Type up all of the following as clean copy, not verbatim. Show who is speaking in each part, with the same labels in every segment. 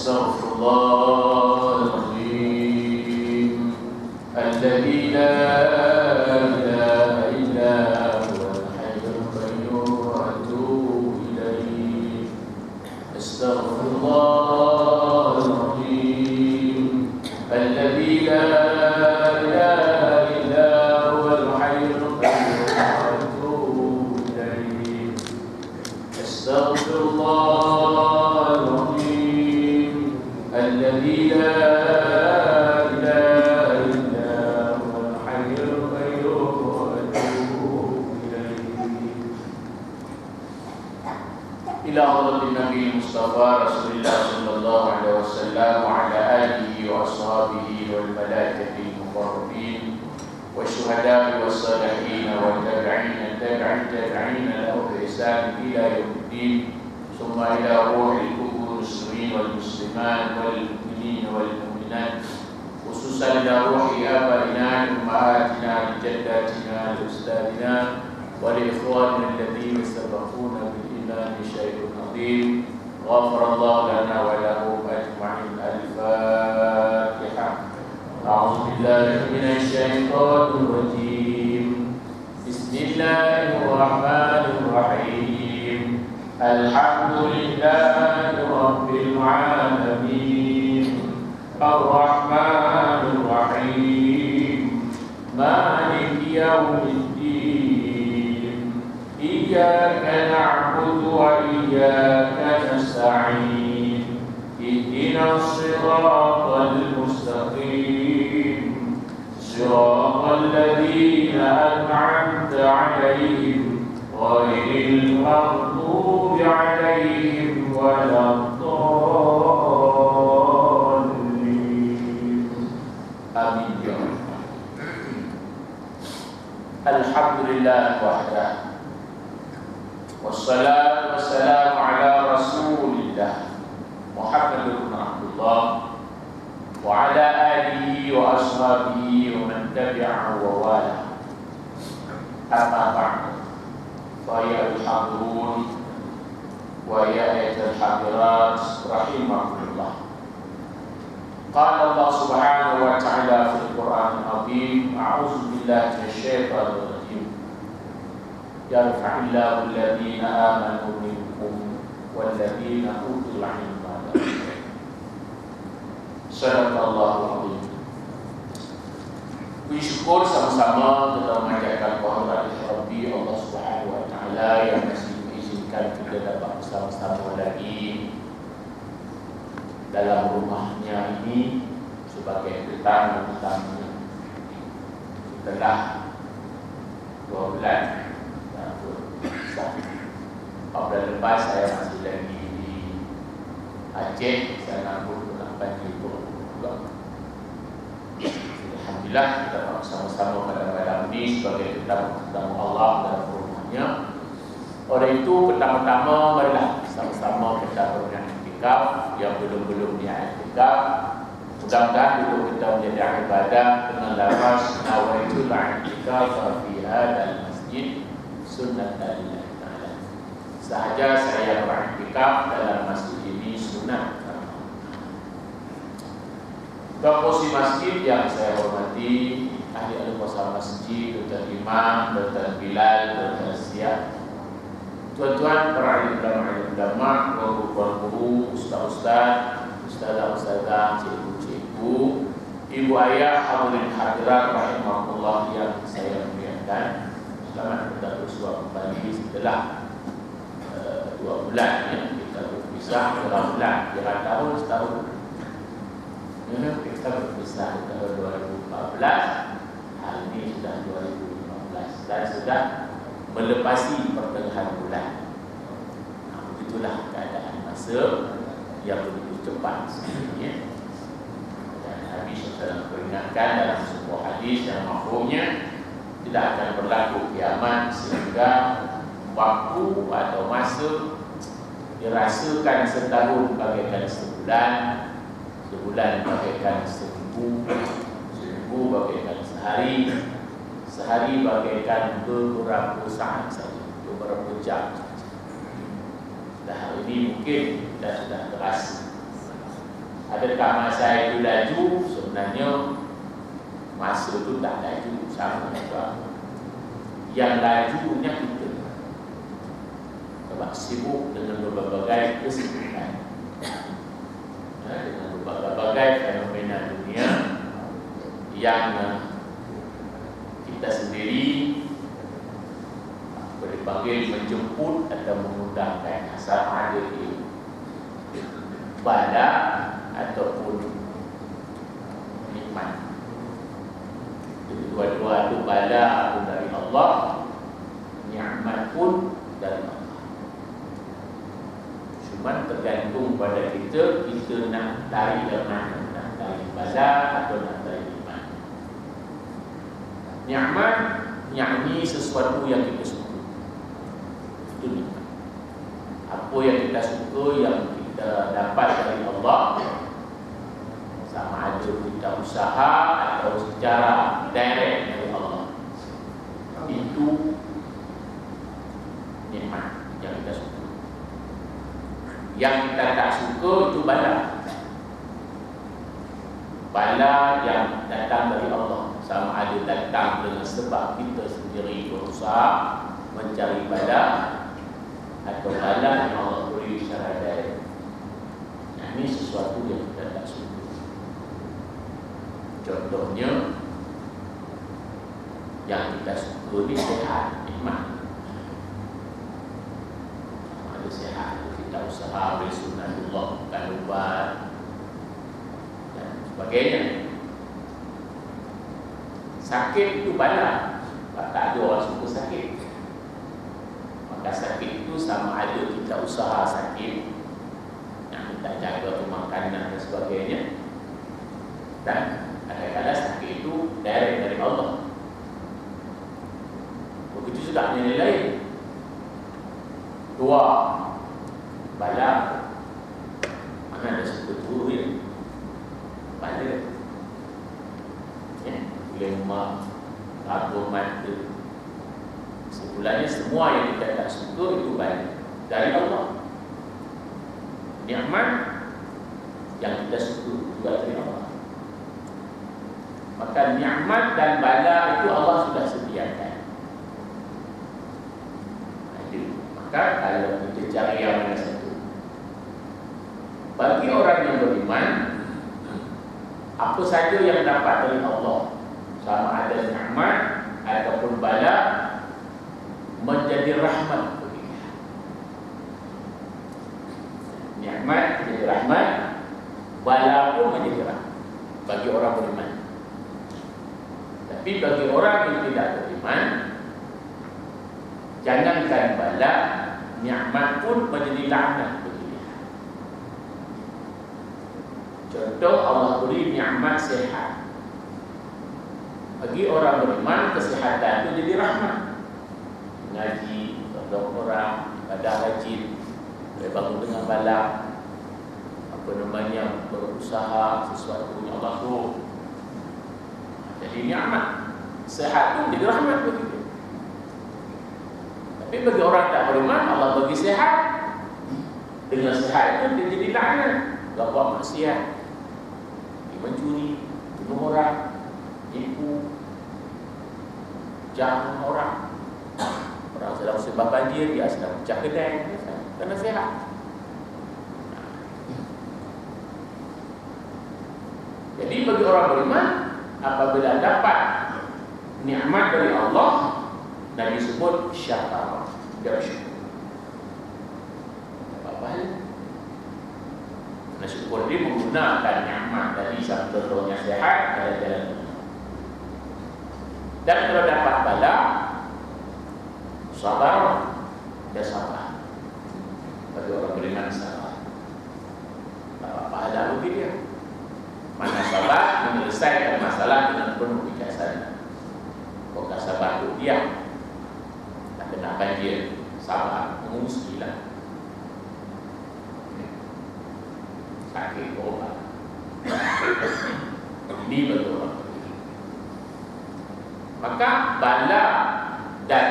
Speaker 1: Astaghfirullahaladzim Alladzi la ilaha illa huwal hayyul qayyum wa atubu ilaih. Astaghfirullahaladzim Alladzi la ilaha illa huwal hayyul qayyum wa atubu ilaih. Astaghfirullahaladzim Alladzi la ila hadratin Nabi Mustafa Rasulullah sallallahu alaihi wasallam wa ala alihi wa ashabihi wal malaikati muqarrabin wa syuhada'i was salihin wa tabi'in lahu bi ihsan ila yaumiddin summa ila ruhil muslimin wal muslimat wal mu'minin wal mu'minat khususan ila ruhi abaina ummahatina jaddatina ustadina wa li ikhwanina alladhina sabaquna bil شيء عظيم غفر الله لنا ولهم أجمعين. الفاتحة. أعوذ بالله من الشيطان الرجيم. بسم الله الرحمن الرحيم. الحمد لله رب العالمين الرحمن الرحيم مالك يوم الدين إياك نعبد وإياك نستعين اهدنا الصراط المستقيم صراط الذين أنعمت عليهم غير المغضوب عليهم ولا الضالين. آمين يا رب. الحمد لله وحده wassalatu wassalamu ala rasulillah Muhammadur Rasulullah wa ala alihi wa ashabihi wa man tabi'ahu wa wala. Amma ba'du. Fa ya al-hadirun wa ya ayatul hadirat rahimahullah. Qala Allah subhanahu wa ta'ala fil Qur'an al-azim a'udzu billahi minasy syaithanir rajim. Yarfa'illahu alladhina amanu minkum walladhina utul ilma darajat. Sadaqallahu azim. Bersyukur sama-sama kita memanjatkan kehadirat Rabbi Allah Subhanahu wa taala yang masih mengizinkan kita dapat bersama-sama lagi dalam rumahnya ini sebagai tetamu setelah 2 bulan. Pada lepas saya masih lagi di Aceh, saya nanggung dengan banjir juga. Alhamdulillah kita bersama-sama pada malam ini sebagai tetamu Allah dalam rumahnya. Oleh itu pertama-tama marilah sama-sama kita beriktikaf yang belum diiktikaf. Mudah-mudahan dulu kita menjadi ibadah dengan lafaz nawaitul i'tikaf fi hadzal masjid sunnatan lillahi ta'ala. Sahaja saya beriktikaf dalam masjid ini sunnah. Komposi masjid yang saya hormati, ahli al-qasam masjid, Dr. Imam, Dr. Bilal, Dr. Siap, tuan-tuan para ulama, guru-guru, ustaz-ustaz, ustazah-ustazah, cikgu-cikgu, ibu ayah, hadirin hadirat rahimahullah yang saya muliakan. Selamat kita bersua kembali setelah 2 bulan ya. Kita berpisah 2 bulan, kira tahun setahun. Kita berpisah tahun 2014. Hari ini sudah 2015 dan sudah melepasi pertengahan bulan. Begitulah keadaan masa yang begitu cepat sebenarnya. Dan Nabi SAW peringatkan dalam sebuah hadis yang mafhumnya tidak akan berlaku kiamat sehingga waktu atau masa dirasakan setahun bagaikan sebulan, sebulan bagaikan seminggu, seminggu bagaikan sehari, sehari bagaikan beberapa saat saja, beberapa jam saja. Dan hal ini mungkin kita sudah terasa. Adakah masa itu laju? Sebenarnya masa itu tak laju, sama juga. Yang lajunya kita, sebab sibuk dengan berbagai kesibukan, dengan berbagai fenomena dunia yang kita sendiri dipanggil menjemput atau mengundangkan asal ada di bala ataupun nikmat. Dua-dua itu bala pun dari Allah, nikmat pun dari Allah. Cuma tergantung pada kita nak tarik dari mana, nak tarik bala atau nak tarik nikmat. Nikmat yakni sesuatu yang kita suka. Itu nikmat. Apa yang kita suka, yang kita dapat dari Allah, sama ada kita usaha atau secara direct dari Allah, itu nikmat yang kita suka. Yang kita tak suka itu bala. Bala yang datang dari Allah, sama ada datang dengan sebab kita sendiri berusaha mencari bala, atau bala yang Allah beri secara direct. Ini sesuatu yang kita tak suka. Contohnya, yang kita suka ni sehat, nikmat. Ada sehat, kita usaha beri sunnatullah, bukan ubat dan sebagainya. Sakit itu bala, tak ada orang suka sakit. Maka sakit itu sama ada kita usaha sakit, yang kita jaga pemakanan dan sebagainya, dan kadang-kadang sakit itu direct dari Allah. Begitu juga nilai lain. Dua bala, mana ada suka turun ya? Bala lemah, rabun mata. Sebenarnya semua yang kita tak suka itu bala dari Allah. Nikmat yang kita suka juga dari Allah. Maka nikmat dan bala itu Allah sudah sediakan. Maka kalau kita cari yang mana satu, bagi orang yang beriman, apa saja yang dapat dari Allah, sama ada nikmat ataupun bala, menjadi rahmat bagi dia. Nikmat menjadi rahmat, bala pun menjadi rahmat bagi orang beriman. Tapi bagi orang yang tidak beriman, jangankan bala, nikmat pun menjadi laknat bagi dia. Contoh, Allah beri nikmat sehat. Bagi orang beriman, kesehatan itu jadi rahmat. Ngaji, tolong orang, ibadah rajin, boleh bangun dengan bala, berusaha sesuatu yang Allah suruh. Jadi nikmat. Sehat itu jadi rahmat bagi dia. Tapi bagi orang tak beriman, Allah bagi sehat. Dengan sehat itu dia jadi laknat. Gak buat maksiat, dia mencuri, bunuh orang, tipu, jahat orang. Orang sedang sebab banjir, dia sedang pecah kedai, kerana sehat. Jadi bagi orang beriman, apabila dapat nikmat dari Allah, Nabi sebut syakar, dia bersyukur. Apa-apa Nah, syukur dia menggunakan nikmat tadi, contohnya sehat, ada jalan. Dan kalau dapat bala, sabar, dia sabar. Bagi orang beriman sabar. Apa ada bagi dia? Mana sabar menyelesaikan masalah dengan penuh bijaksana. Kok tak sabar tu diam, tak kena banjir, sabar, mengungsilah. Sakit obat. Ini betul orang beriman. Maka bala dan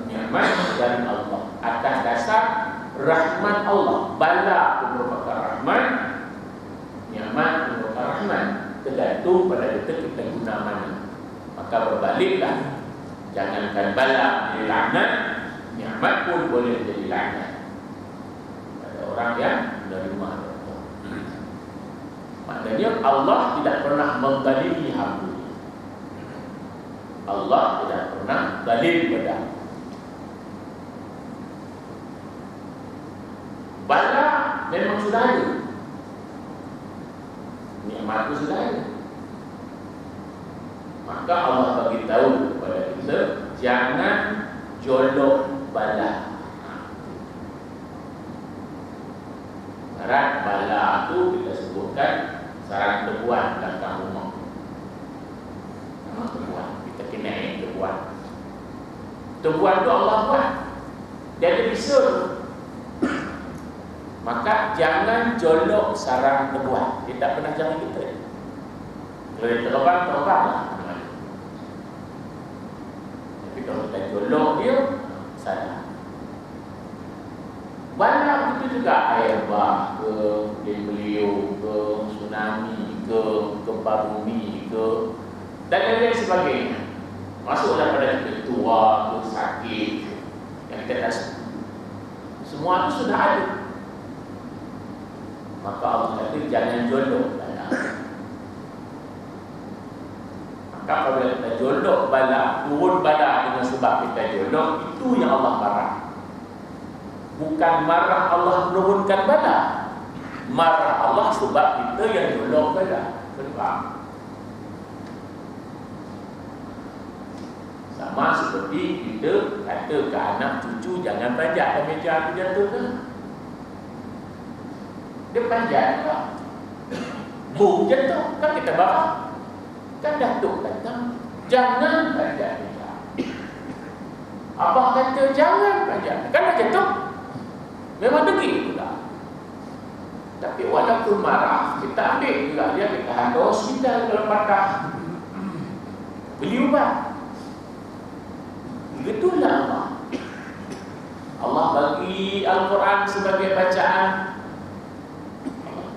Speaker 1: nikmat dari Allah atas dasar rahmat Allah. Bala pun merupakan rahmat, sebaliklah. Jangankan bala jadi laknat, nikmat pun boleh jadi laknat pada orang yang menerima itu. Maknanya Allah tidak pernah menzalimi hamba. Allah tidak pernah zalim pada hamba. Bala memang sudah ada, nikmat itu sudah ada. Maka Allah bagi tahu kepada kita, jangan jolok bala. Syarat bala itu kita sebutkan sarang tebuan belakang rumah. Nama tebuan, kita kenal tebuan. Tebuan itu Allah buat, dia ada bisa. Maka jangan jolok sarang tebuan. Dia tak pernah jangan kita. Kalau dia terbang lah. Tapi kalau kita jolok dia, salah. Bala itu juga air bah ke, beliau ke, tsunami ke, gempa bumi ke, dan lain-lain sebagainya. Masuklah pada kita tua, ke sakit, yang kita tak, semua itu sudah ada. Maka Allah kata jangan jolok bala. Maka apabila kita jolok bala, turun bala dengan sebab kita jolok, itu yang Allah marah. Bukan marah Allah menurunkan bala, marah Allah sebab kita yang jolok bala. Kenapa? Sama seperti kita kata ke anak cucu jangan panjat ke meja aku jatuh ke. Dia panjat tak? Boom jatuh. Kan kita bawa, kan datuk kata jangan panjat meja. Abah kata jangan panjat, kan dah jatuh. Memang degil pula. Tapi walaupun marah, kita ambil juga dia, kita hantar hospital kalau patah, beli ubat. Begitulah Allah. Allah bagi Al-Quran sebagai bacaan,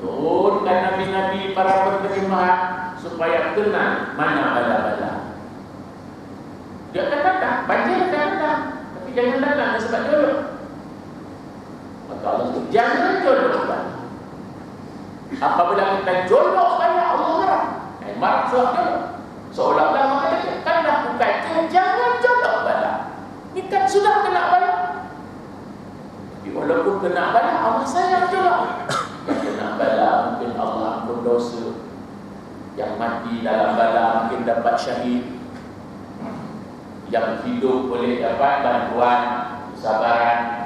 Speaker 1: turunkan nabi-nabi para penerimaan supaya kenal mana bala-bala. Dia akan datang, banjir akan datang, tapi jangan datang sebab jolok. Maka Allah itu jangan jolok bala. Apabila kita jolok bala, Allah marah. Marah sebab jolok. Seolah-olah makanya kan dah bukan jangan jolok bala. Ini kan sudah kena bala. Tapi walaupun kena bala, Allah sayang jolok. Kena bala mungkin Allah ampun dosa. Yang mati dalam bala mungkin dapat syahid. Yang hidup boleh dapat bantuan, kesabaran.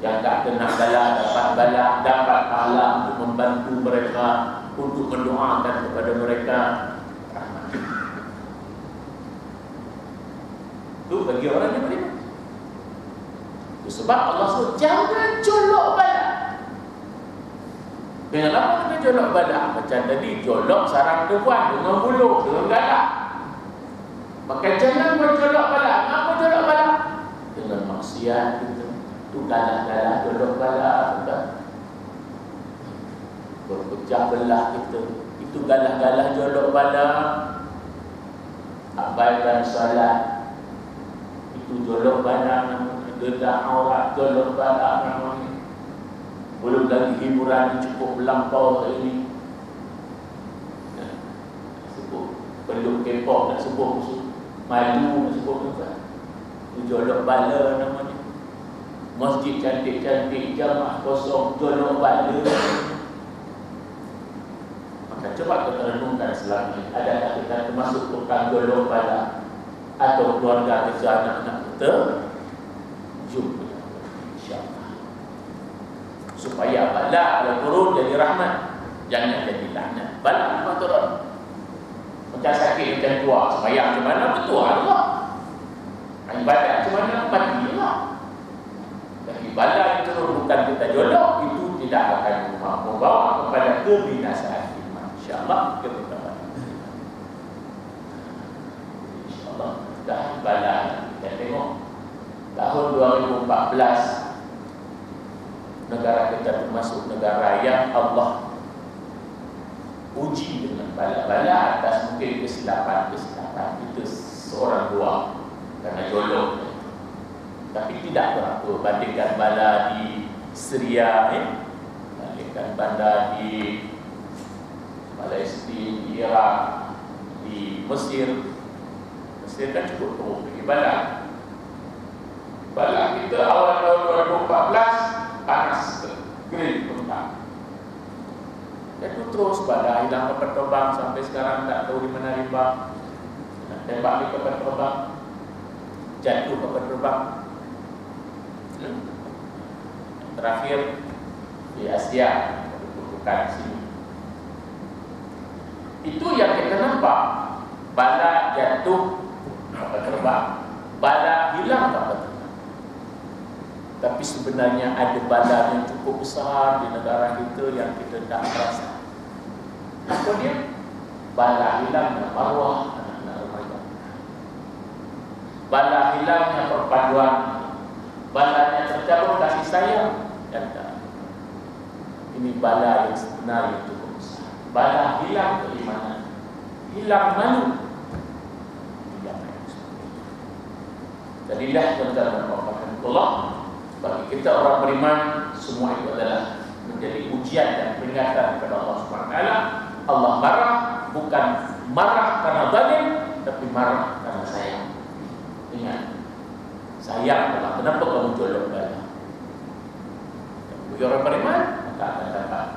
Speaker 1: Yang tak kena bala dapat bala, dapat pahala untuk membantu mereka, untuk mendoakan kepada mereka. Itu bagi orang yang beriman. Itu sebab Allah sebut jangan jolok bala. Kenapa kita jolok bala? Macam tadi jolok sarang tebuan dengan buluh, dengan galak. Maka jangan berjolok bala. Kenapa jolok bala? Dengan maksiat kita. Itu galak-galak jolok bala kita. Berpecah belah kita. Itu galak-galak jolok bala. Abaikan salat. Itu jolok bala. Dedah aurat jolok bala namanya. Belum lagi hiburan cukup melampau hari ini. Sebut peluk kepok nak sebut malu nak sebut apa? Jolok bala namanya. Masjid cantik-cantik, jamaah kosong, jolok bala. Maka coba kita renungkan selama ini, adakah kita termasuk tukang jolok bala atau keluarga kita, anak-anak kita? Jumpa insya-Allah. Supaya bala yang turun jadi rahmat, jangan jadi laknat. Bala memang turun. Macam sakit, macam tua, sembahyang macam mana bertua juga. Ibadat macam mana mati juga. Tapi bala yang turun bukan kita jolok, itu tidak akan membawa kepada kebinasaan iman. Insya-Allah kita berdoa. Insya-Allah dah bala kita tengok tahun 2014 negara kita termasuk negara yang Allah uji dengan bala-bala atas mungkin kesilapan kita seorang dua karena jodoh. Tapi tidak berapa bandingkan bala di Syria, bandingkan bala di Palestin, di Iraq, di Mesir. Mesir kan cukup teruk pergi bala. Bala kita awal tahun 2014 panas green mentah. Itu terus bala hilang kapal terbang sampai sekarang tak tahu di mana riba. Tembak di kapal terbang, jatuh kapal terbang. Terakhir di Asia, bukan sini. Itu yang kita nampak. Bala jatuh kapal terbang, bala hilang kapal terbang. Tapi sebenarnya ada bala yang cukup besar di negara kita yang kita tak merasa. Apa dia? Bala hilangnya marwah anak-anak remaja. Bala hilangnya perpaduan. Balanya tercabut kasih sayang dan tak. Ini bala yang sebenarnya cukup besar. Bala hilang keimanan, hilang malu. Jadilah tuan-tuan dan Allah, bagi kita orang beriman, semua itu adalah menjadi ujian dan peringatan kepada Allah Subhanahu wa taala. Allah marah bukan marah karena zalim, tapi marah karena sayang. Ingat, sayang Allah. Kenapa kamu jolok bala? Bagi orang beriman, maka akan dapat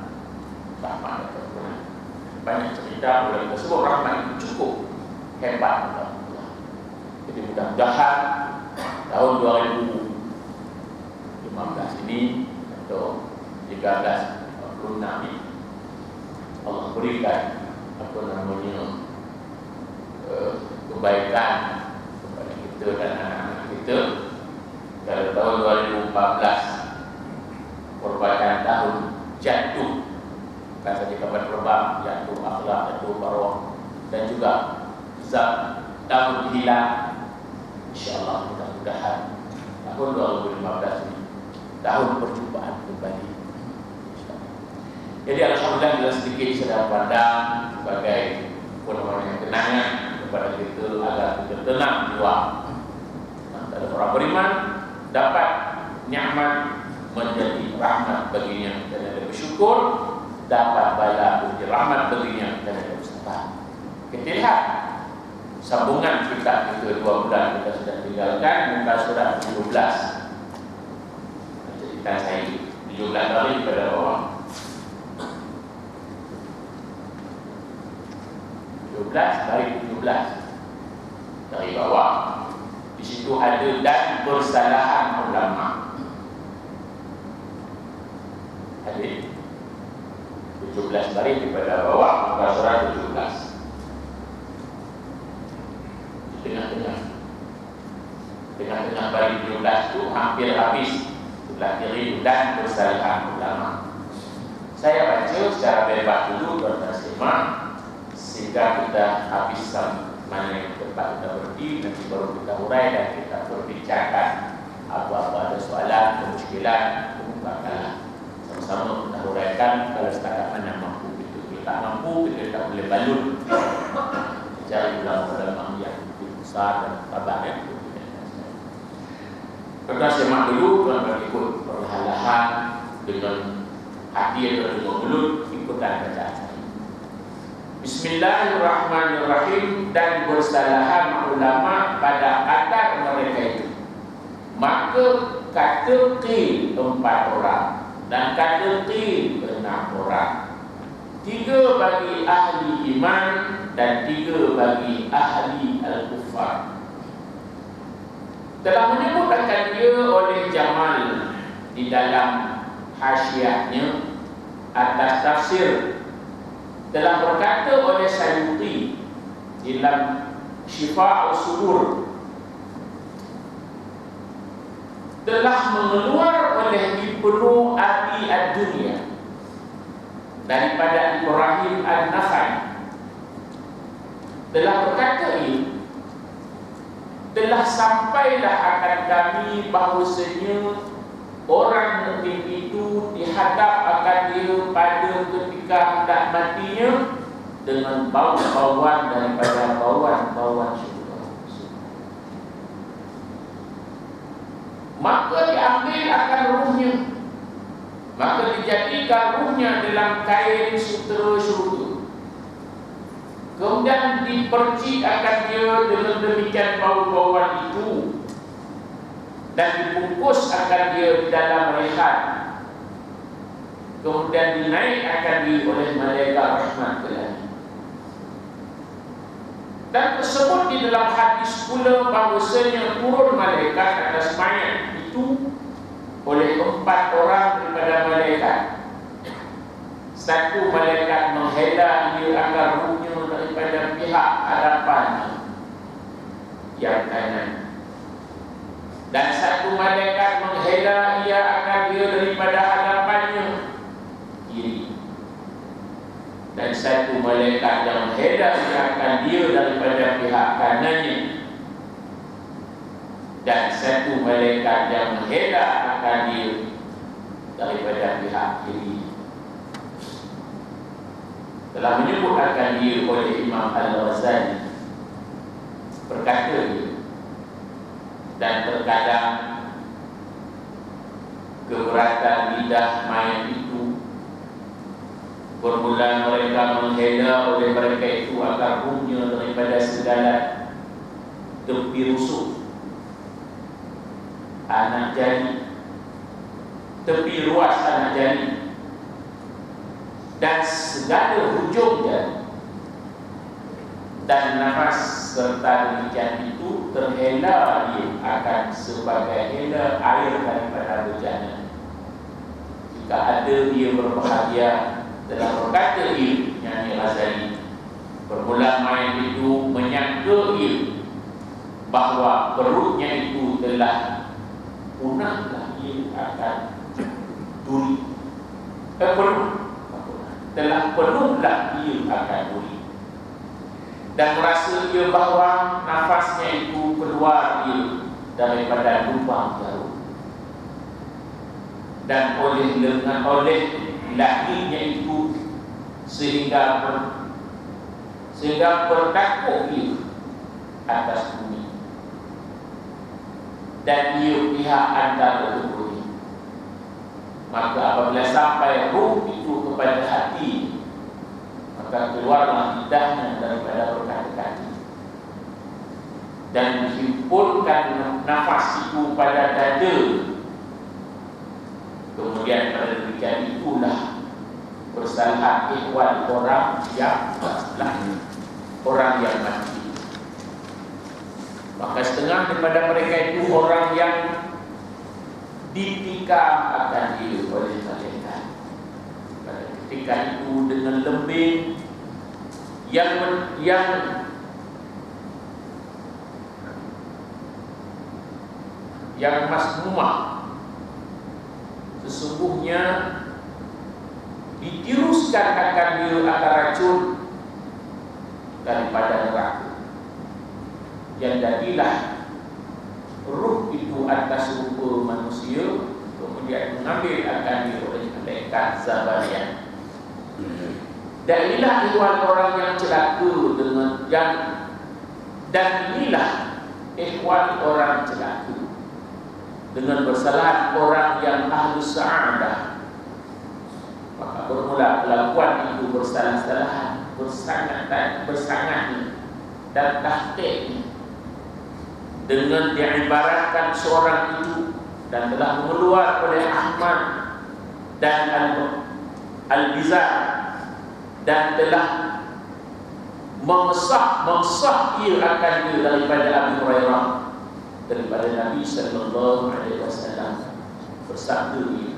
Speaker 1: rahmat dan keampunan. Banyak cerita oleh tersebut, rahmat itu cukup hebat Allah. Jadi mudah-mudahan tahun 2015 ini atau 1346 ini Allah berikan apa namanya kebaikan kepada kita dan anak-anak kita. Kalau tahun 2014 merupakan tahun jatuh, bukan saja kapal terbang, jatuh akhlak, jatuh marwah, dan juga tahun hilang. InsyaAllah mudah-mudahan tahun 2015 ini tahun perjumpaan kembali. Jadi alhamdulillah bila sedikit saya pandang sebagai yang kenangan kepada kita agar kita tenang jiwa. Ada orang beriman dapat nikmat menjadi rahmat baginya dan ada bersyukur, dapat bala menjadi rahmat baginya dan ada bersabar. Kita lihat sambungan kita itu 2 bulan kita sudah tinggalkan muka surat 17. Cerita saya 17 kali pada bawah. 17 dari 17 dari bawah. Di situ ada dan persalahan ulama. Hadis 17 dari pada bawah muka surat 17. Tengah-tengah bari 17 itu hampir habis sebelah kiri dan persalahan ulama. Saya baca secara bebas dulu bersama sehingga kita habis mana yang tempat kita berhenti, nanti baru kita urai dan kita berbincangkan apa-apa ada soalan, kemusykilan, kemukakan sama-sama kita uraikan kalau setakat mana mampu. Kita tak mampu, kita tak boleh balun cari ulama-ulama yang besar dan tabah yang kita semak dulu, tuan-tuan ikut perlahan-lahan dengan hati atau dengan mulut ikutan bacaan saya. Bismillahirrahmanirrahim. Dan bersalahan ulama pada akar mereka itu. Maka kata qil 4 orang dan kata qil 6 orang. 3 bagi ahli iman dan 3 bagi ahli al-kufar. Telah menyebutkan dia oleh Jamal di dalam hasyiahnya atas tafsir. Telah berkata oleh Sayuti dalam Syifa' Al-Sudur. Telah mengeluar oleh Ibnu Abi Ad-Dunya daripada Ibrahim An-Nakhai. Telah berkata ini, telah sampailah akan kami bahawasanya orang mukmin itu dihadap akan dia pada ketika hendak matinya dengan bau-bauan daripada bauan-bauan syurga. maka diambil akan ruhnya, maka dijadikan ruhnya dalam kain sutera syurga. Kemudian dipercik akan dia dengan demikian bau-bauan itu, dan dibungkus akan dia di dalam rehat. Kemudian dinaikkan dia oleh malaikat rahmat ke langit. Dan tersebut di dalam hadis pula bahawasanya turun malaikat atas mayat itu oleh 4 orang daripada malaikat. Satu malaikat menghela ia agar ruhnya daripada pihak hadapan yang kanan, dan satu malaikat menghela ia akan dia daripada hadapannya kiri, dan satu malaikat yang menghela ia akan dia daripada pihak kanannya, dan satu malaikat yang menghela akan dia daripada pihak kiri. Telah menyebut akan dia oleh Imam Al-Ghazali, berkata dia, dan terkadang keberatan lidah mayat itu bermula mereka menghela oleh mereka itu agar ruhnya daripada segala tepi rusuk, anak jari, tepi ruas anak jari, dan segala hujung jari, dan nafas serta demikian itu terhela dia akan sebagai hela air daripada bejana. Jika ada dia berbahagia dalam berkata ia, nyanyi Ghazali, bermula mayat itu menyangka ia bahawa perutnya itu telah punahlah ia akan duri, telah penuhlah ia akan duri, dan merasa ia bahawa nafasnya itu keluar ia daripada lubang jarum, dan oleh lahirnya itu sehingga bertakuk ia atas bumi, dan ia pihak antara tubuhnya. Maka apabila sampai ruh itu kepada hati, maka keluarlah lidahnya daripada berkata-kata, dan dihimpunkan nafas itu pada dada. Kemudian pada demikian itulah bersalahan ikhwan orang yang lahir, orang yang mati. Maka setengah daripada mereka itu orang yang ditikam akan dia oleh malaikat. Pada ketika itu dengan lembing yang masmumah, sesungguhnya ditiruskan akan dia akan racun daripada neraka, yang jadilah ruh itu atas rupa manusia, kemudian mengambil akan dia oleh malaikat Zabarian. Dan inilah ikhwan orang yang celaka dengan dan inilah ikhwan orang celaka dengan bersalahan orang yang ahli sa'adah. Maka bermula kelakuan itu bersalah-salahan, bersangat dan tahqiq dengan diibaratkan seorang itu, dan telah mengeluar oleh Ahmad dan Al-Bizar, dan telah memsah ia akan dia daripada Abu Hurairah, daripada Nabi sallallahu alaihi wasallam, bersabda ia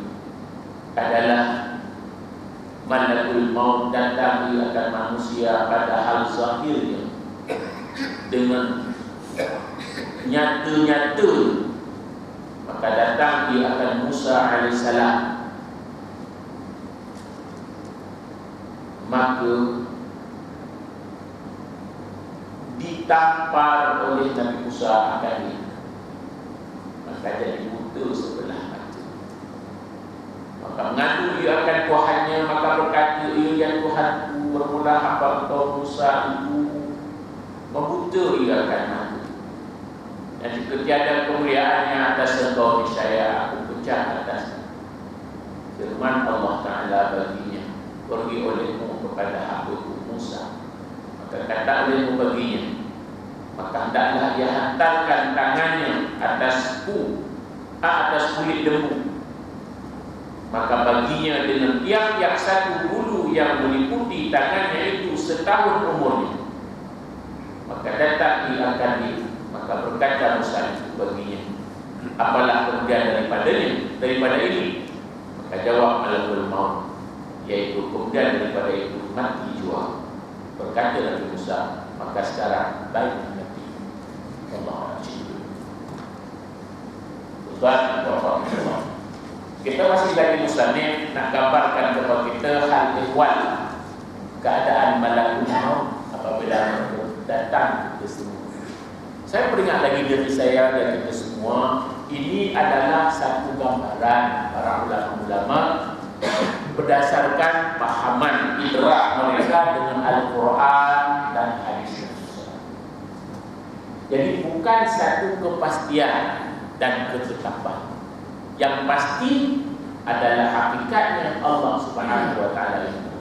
Speaker 1: adalah malakul maut datang ia akan manusia pada hal zahirnya dengan nyata-nyata, maka datang dia akan Musa alaihissalam, maka ditampar oleh Nabi Musa akan dia, maka jadi buta sebelah mata. Maka mengadu ia akan Tuhannya, maka berkata ia, ya Tuhanku, bermula hamba engkau Musa itu membuta ia akan mata. Dan jika tiada kemuliaannya atas engkau, niscaya aku pecah atasnya. Firman Allah Ta'ala baginya, pergi olehmu kepada hambaku Musa. Maka kata olehmu baginya, maka hendaklah dia hantarkan tangannya atas kulit lembu. Maka baginya dengan tiap-tiap satu bulu yang meliputi tangannya itu setahun umurnya. Maka datang akan dia. Maka berkata Musa itu baginya, apalah kemudian daripada ini? Maka jawab malakul maut, yaitu kemudian daripada itu mati jua. Berkata Nabi Musa, maka sekarang baik mati. Allah Allah. Kita masih lagi musannif nak gambarkan kepada kita hal ihwal keadaan malakul maut apabila datang ke semua. Saya peringat lagi diri saya dan kita semua, ini adalah satu gambaran para ulama-ulama berdasarkan pahaman idrak mereka dengan Al-Quran dan hadis. Jadi bukan satu kepastian dan ketetapan. Yang pasti adalah hakikatnya Allah Subhanahu wa Ta'ala itu.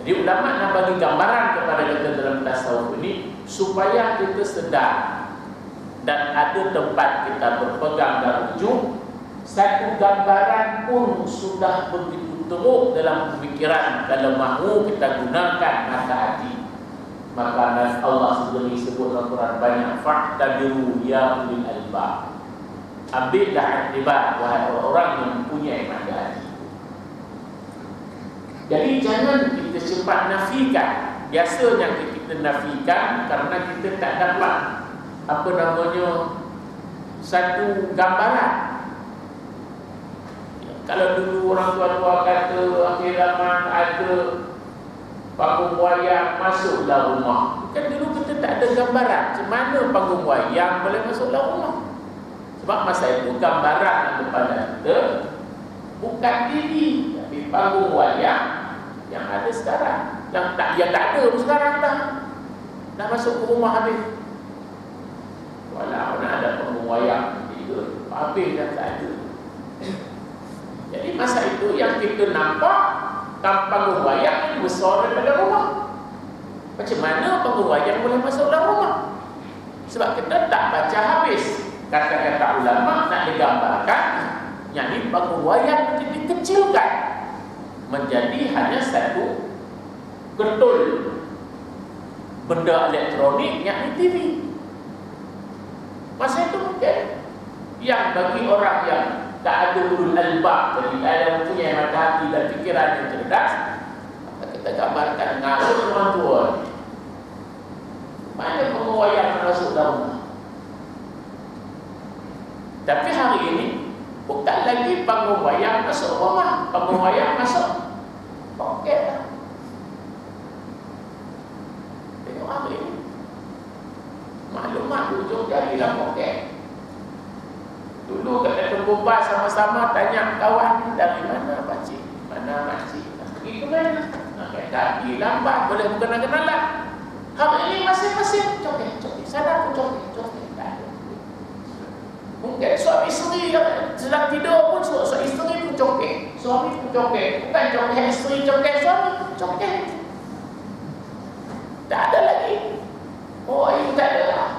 Speaker 1: Jadi ulama nak bagi gambaran kepada kita dalam tasawuf ini supaya kita sedar dan ada tempat kita berpegang dan ujung. Satu gambaran pun sudah begitu teruk dalam pemikiran kalau mahu kita gunakan mata hati. Maka Allah sendiri sebut dalam Quran banyak, fa'tabiru ya ulil albab. Ambillah iktibar wahai orang yang mempunyai mata hati. Jadi jangan kita cepat nafikan. Biasanya kita nafikan karena kita tak dapat satu gambaran. Kalau dulu orang tua-tua kata akhir zaman ada panggung wayang masuk dalam rumah, kan dulu kita tak ada gambaran macam mana panggung wayang boleh masuk dalam rumah. Sebab masa itu gambaran yang kepada kita bukan TV, tapi panggung wayang yang ada sekarang. Yang tak ada sekarang dah masuk ke rumah habis. Walau ada panggung wayang itu habis dah tak ada. Jadi masa itu yang kita nampak panggung wayang yang besar daripada rumah. Macam mana panggung wayang boleh masuk dalam rumah? Sebab kita tak baca habis kata-kata ulama nak digambarkan yang ini panggung wayang mungkin dikecilkan menjadi hanya satu getul benda elektronik yang TV. Masa itu mungkin yang bagi orang yang tak ada ulul albab, jadi ada mempunyai mata hati dan fikiran yang cerdas, maka kita gambarkan ngarut orang tua. Mana panggung wayang masuk dalam rumah? Tapi hari ini bukan lagi panggung wayang masuk rumah, panggung wayang masuk poket. Tengok hari ini maklumat ujung jari dalam poket. Dulu kita berbual sama-sama tanya kawan dari mana pakcik, mana makcik, pergi ke mana? Nak kaki lambat boleh bukan kenalan. Hari ini masing-masing coket. Sana pun coket. Mungkin suami isteri sedang tidur pun suami isteri pun coket. Suami pun coket. Bukan coket isteri, coket suami, coket. Tak ada lagi. Oh, itu tak ada lah.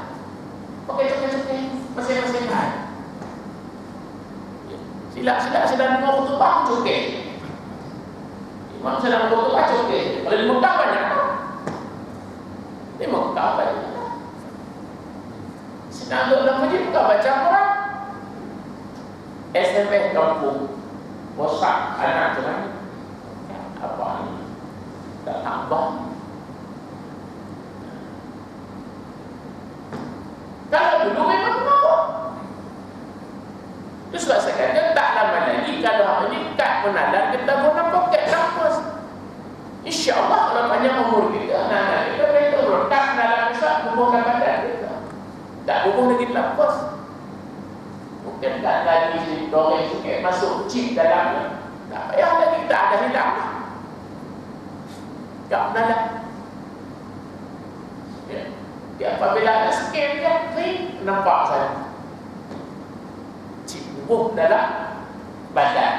Speaker 1: Pakai coket. Masing-masing kan. Silap-silap sedang dengar khutbah coket. Imam sedang khutbah coket. Kalau di Mekah banyak tak? Di Mekah banyak. Sedang duduk dalam masjid bukan baca Quran. SMS kampung, WhatsApp anak macam mana? Apa ni? Tak tambah. Kalau dulu memang kenapa? Itu sebab saya kata tak lama lagi kalau hari ini kad penadah kita guna poket kampus. InsyaAllah kalau panjang umur kita, anak-anak kita mereka letak penadah besar bubuhkan badan kita. Tak bubuh lagi kampus. Mungkin tak lagi dorang sikit masuk chip dalamnya. Tak payah lagi tak ada hilang. Tak penadah. Ya. Dia apabila ada scan dia nampak saya cibuh dalam badan.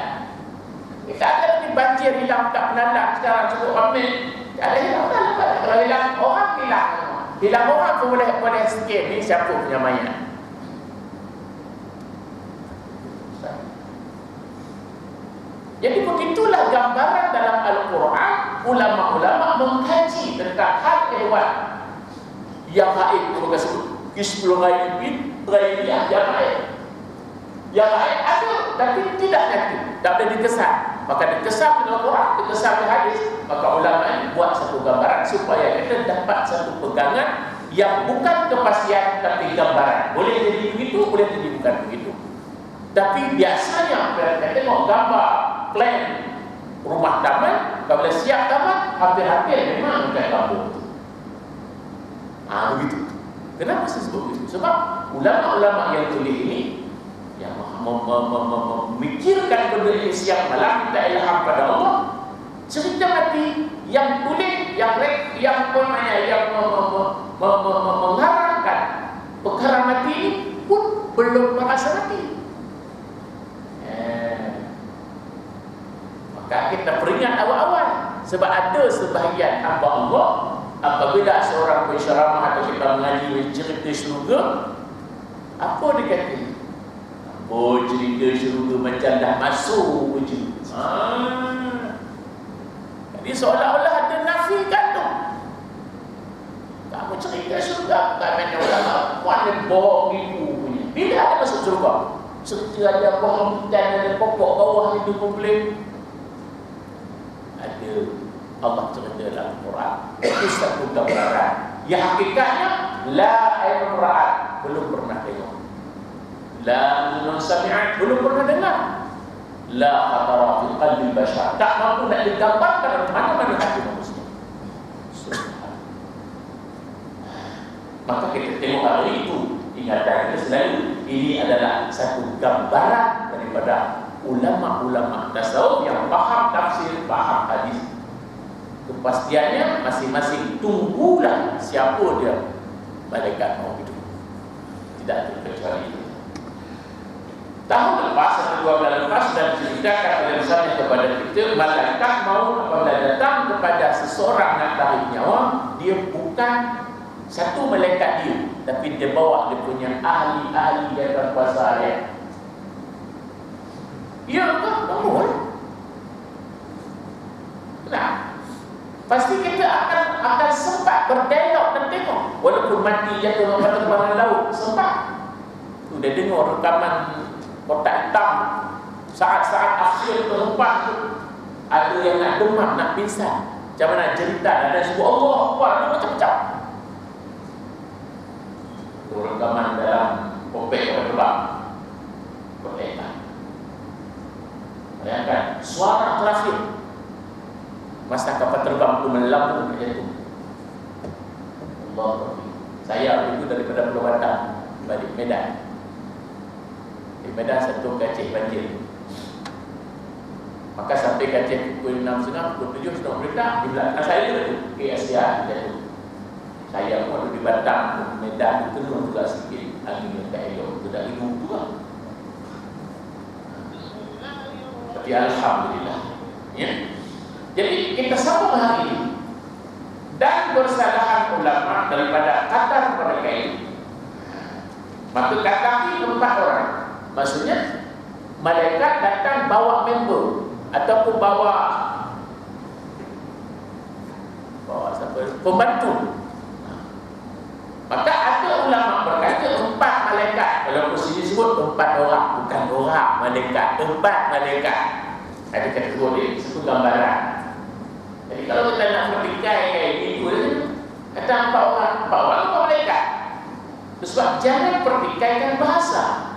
Speaker 1: Tak ada lagi banjir hilang tak penandang sekarang cukup ramai. Tak ada hilang dalam badan. Kalau hilang orang hilang. Hilang orang pun boleh scan ni siapa punya mayat. Jadi begitulah gambaran dalam Al-Quran. Ulama-ulama mengkaji tentang hal ehwal yang gaib. Itu mereka sebut Kismul Ghaibin, Ghaibiyah, yang gaib. Yang gaib ada, tapi tidak nyata, tak boleh dikesan. Maka dikesan di Al-Quran, dikesan di hadis. Maka ulama ini buat satu gambaran supaya kita dapat satu pegangan yang bukan kepastian tapi gambaran. Boleh jadi begitu, boleh jadi bukan begitu. Tapi biasanya kita tengok gambar plan rumah taman, kalau boleh siap taman, hampir-hampir memang kayak kampung tu. Begitu. Kenapa saya sebut begitu? Sebab ulama-ulama yang tulis ini yang memikirkan benda ini siang malam, minta ilham pada Allah. Cerita mati yang tulis, yang mengharapkan perkara mati ini pun belum merasa mati. Maka kita peringat awal-awal. Sebab ada sebahagian hamba Allah, apabila seorang penceramah atau kita mengaji cerita syurga, apa dia kata? Oh, cerita syurga macam dah masuk je. Jadi seolah-olah ada nafikan tu. Kamu cerita syurga, tak main ulama puan dan bohong ibu punya. Bila ada masuk syurga? Cerita ada pohon dan ada pokok bawah itu komplain. Ada Allah cerita dalam Quran. Itu satu gambaran. Yang hakikatnya la ain ra'at, belum pernah tengok. La uzun sami'at, belum pernah dengar. La khatara fi qalbi bashar, tak mampu nak digambarkan dalam mana-mana hati manusia. Maka kita tengok hari itu, ingatan kita selalu ini adalah satu gambaran daripada ulama-ulama tasawuf yang faham tafsir, faham hadis. Kepastiannya masing-masing tunggulah siapa dia malaikat maut itu. Tidak terkecuali itu. Tahun lepas atau 2 bulan lepas sudah diceritakan oleh misalnya kepada kita, malaikat maut apabila datang kepada seseorang nak tarik nyawa, dia bukan satu malaikat dia, tapi dia bawa dia punya ahli-ahli yang berkuasa dia. Ya ke? Bangun. Nah, pasti kita akan sempat berdialog dan tengok. Walaupun mati jatuh dalam penerbangan laut, sempat. Sudah dengar rekaman kotak hitam saat-saat akhir penerbangan tu, ada yang nak demam, nak pingsan. Macam mana cerita, ada sebut Allah Akbar, ada macam-macam. Rekaman dalam kopek penerbang, kotak hitam. Bayangkan suara terakhir masa kapal terbang itu melambung macam itu. Allah Rabbi. Saya itu daripada Pulau Batam balik Medan. Di Medan satu Aceh banjir. Maka sampai Aceh pukul 6.30, pukul 7 sudah berita di belakang saya itu KSA jatuh. Saya pun ada di Batam, Medan itu turun juga sedikit angin yang tak elok, tidak hidung juga. Tapi alhamdulillah. Ya. Jadi kita sambung hari ini dan bersalahan ulama daripada kadar mereka ini. Maka kata 4 orang. Maksudnya malaikat datang bawa member ataupun bawa siapa? Pembantu. Maka ada ulama berkata 4 malaikat. Kalau sini sebut 4 orang, bukan orang malaikat, 4 malaikat. Ada kategori, satu gambaran. Jadi kalau kita nak bertikai kayak gitu, kata 4 orang, 4 malaikat. Sebab jangan pertikaikan bahasa,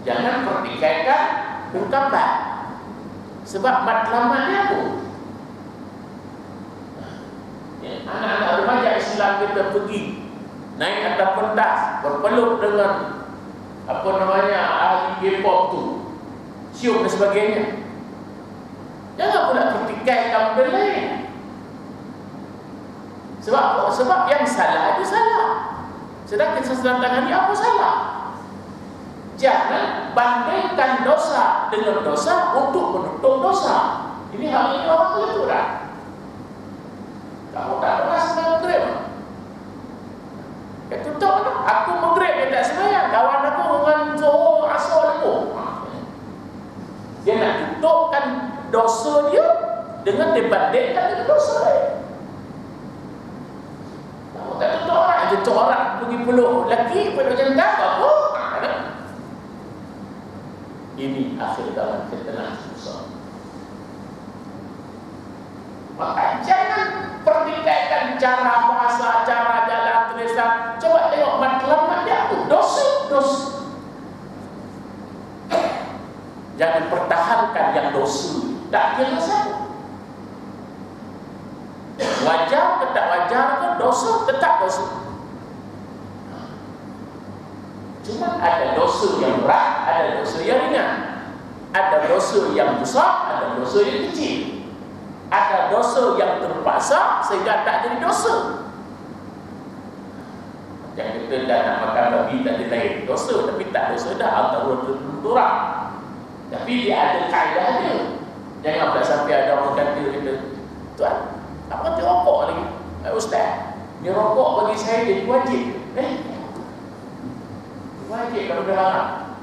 Speaker 1: jangan pertikaikan ungkapan. Sebab matlamatnya apa? Anak-anak remaja Islam kita pergi naik atas pentas, berpeluk dengan ahli K-pop tu, siup dan sebagainya. Jangan pula pertikaikan benda lain. Sebab apa? Sebab yang salah itu salah. Sedangkan sesedang tangani apa salah? Jangan bandingkan dosa dengan dosa untuk menutup dosa. Ini hal ini orang pelajaran. Kamu tak pernah sembahyang maghrib? Itu tahu tak? Aku maghrib dia tak sembahyang. Kawan aku dengan Zohor Asar aku. Dia nak tutupkan dosa dia dengan dibandingkan dengan dosa dia. Kamu tak tutup orang. Tutup orang pergi peluk lelaki pada janda apa? Ini akhir dalam fitnah susah. Maka jangan pertikaikan cara bahasa, cara jalan tulisan. Coba tengok matlamat dia tu, dosa. Jangan pertahankan yang dosa. Tak kira siapa. Wajar tetap wajar ke dosa tetap dosa. Cuma ada dosa yang berat, ada dosa yang ringan. Ada dosa yang besar, ada dosa yang kecil. Ada dosa yang terpaksa sehingga tak jadi dosa. Yang kita dah nak makan babi tak lain dosa, tapi tak dosa dah antara orang. Tapi dia ada kaedah dia. Jangan pula sampai ada orang kata kita, tuan, tak berhenti rokok lagi. Ustaz, ni rokok bagi saya jadi wajib. Wajib kalau dah haram.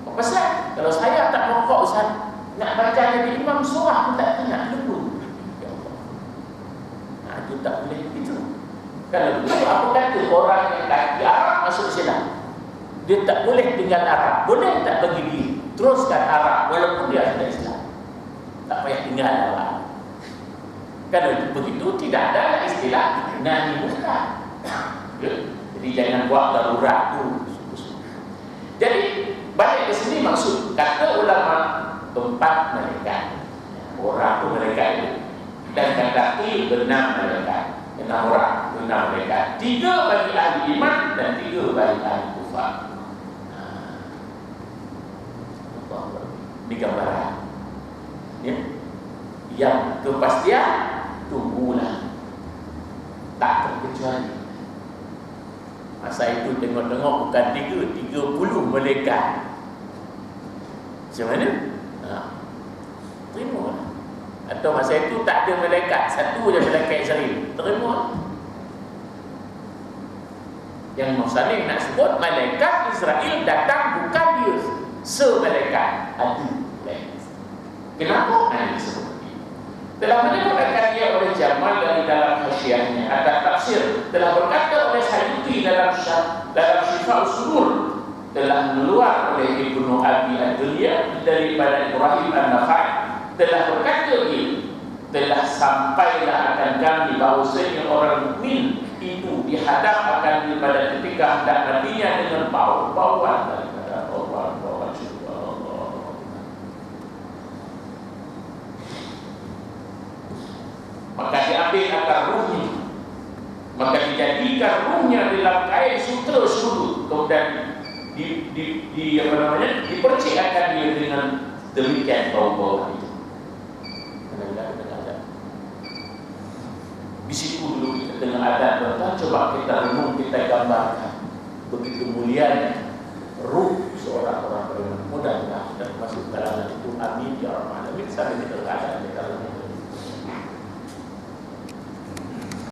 Speaker 1: Apa pasal? Kalau saya tak merokok Ustaz, nak baca jadi imam surah pun tak nak lupa. Ya Allah. Nah, itu tak boleh begitu. Kalau begitu apa kata orang yang kaki Arab masuk Islam? Dia tak boleh tinggal Arab. Boleh tak bagi dia teruskan Arab walaupun dia sudah Islam? Tak payah tinggal Arab. Kalau begitu tidak ada istilah nahi munkar. Jadi jangan buat darurat tu. Jadi balik ke sini maksud kata ulama tempat mereka, orang tu mereka itu, dan kata benar mereka, 6 orang, 6 mereka, 3 bagi ahli iman dan 3 bagi ahli kufar. Ini gambaran. Ya. Yang kepastian tunggulah, tak terkecuali. Masa itu tengok-tengok bukan 30 malaikat. Macam mana? Terima lah. Atau masa itu tak ada malaikat, satu je malaikat Israel. Terima lah. Yang Musalim nak sebut malaikat Israel datang bukan dia semalaikat, ada. Kenapa? Ini disebut. Telah menyebutkan dia oleh Jamal dari dalam hasyiahnya. Ada tafsir telah berkata oleh Sayyidi dalam Syifa Usul, telah keluar oleh Ibnu Abi Ad-Dunya daripada Ibrahim An-Nakhai, telah berkata dia, telah sampailah akan kami bahawasanya orang mukmin itu dihadap akan daripada ketika hendak matinya dengan bau-bauan daripada bauan syurga Allah. Maka diambil akar ruhnya, maka dijadikan ruhnya dalam kain sutra surut, kemudian dipercikkan dia dengan demikian bau-bau itu. Di situ dulu kita dengan adat berkata, coba kita renung, kita gambarkan begitu mulianya